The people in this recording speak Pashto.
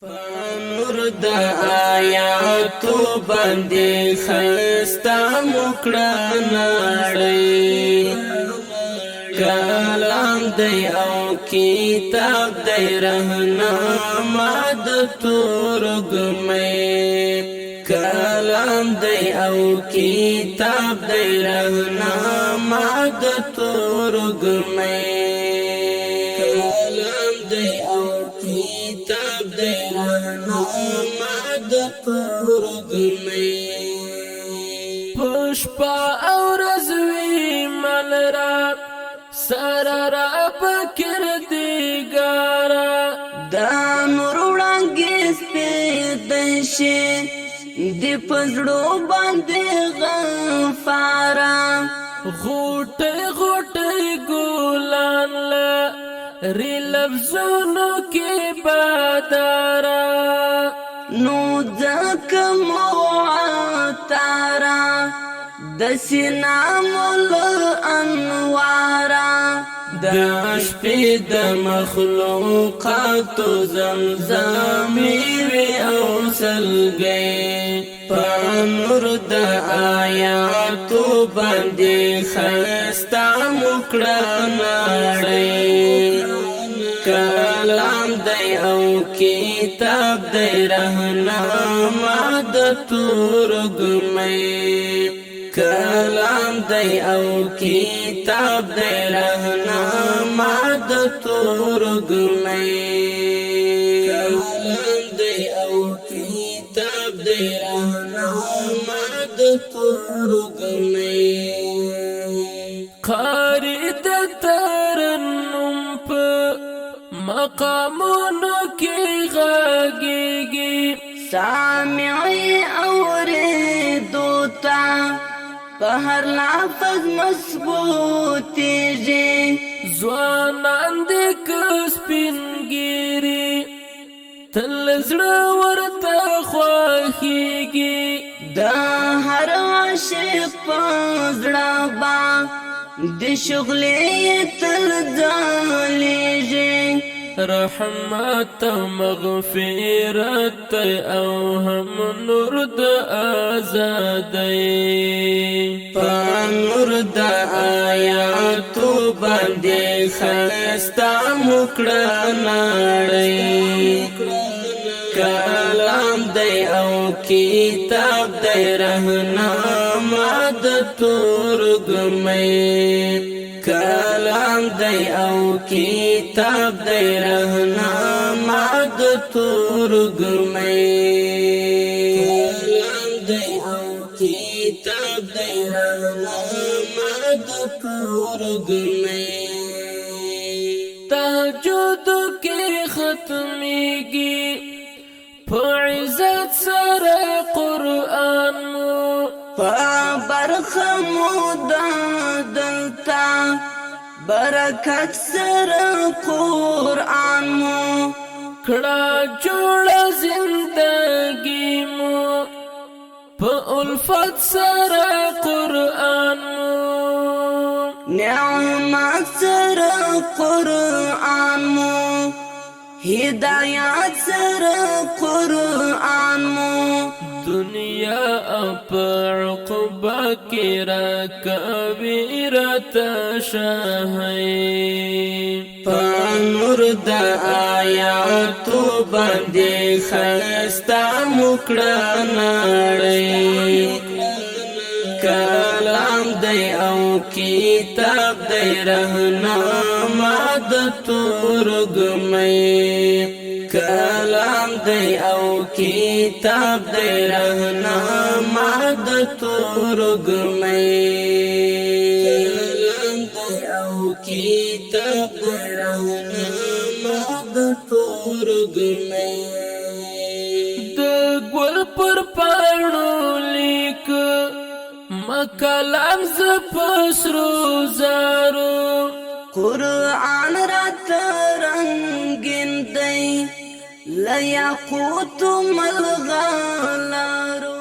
نور د آیاتو باندې خستا مکړه نړۍ کلام دی او کتاب دی رهنما د تورګمې کلام دی او کتاب دی رهنما د تورګمې کلام دی او کتاب دی رهنما د تورګمې پشپا او رزوی مل را سارا را پکر دیگارا دا نور وړانګې سپېدشي د پزړو باندې غفارا غوټه غوټه ګلان لري لفظونو کې بادارا نو ځکه معطرا د سینا مل انوارا د شپې د مخلوقاتو زمزمې وي او سلګۍ په نور د آیاتو باندې خستا مکړه نړۍ کلام دی او کتاب دی رهنما د تورګمې کلام دی او کتاب دی رهنما د تورګمې کلام دی او کتاب دی رهنما د تورګمې قاری د ترنم په مقامونو کې غږیږي سامعي اورېدو ته په هر لفظ مضبوطېږي ځوانان د سپینګیري تل زړه ورته خوښیږي د هر عاشق په زړه با د شغلې تل ځلېږي رحمت مغفرت او هم نور د آزادۍ په نور د آیاتو باندې خستا مکړه نړۍ کلام دی او کتاب دی رهنما د تورګمې کلام دی او کتاب دی رهنما د تورګمې کلام دی او کتاب دی رهنما د تورګمې تهجد کې ختميږي په عزت سره قرآن مو برخه مو دلتا برکت سره قرآن مو کړه جوړه زندگی مو په الفت سره قرآن مو نعمت سره قرآن مو هدایت سره قرآن مو دنیا په عقبہ کې را کبیرت شاهي په نور د آیاتو باندې خستا مکړه نړۍ کلام دی او کتاب دی رهنما د تورګمې کلام دی او کتاب دی رهنما د تورګمې کلام دی او کتاب دی رهنما د تورګمې د ګل پر پاڼو لیک مکلام ز پسرو زارو قرآن رات رنگین دی لیاقوت ملغلارو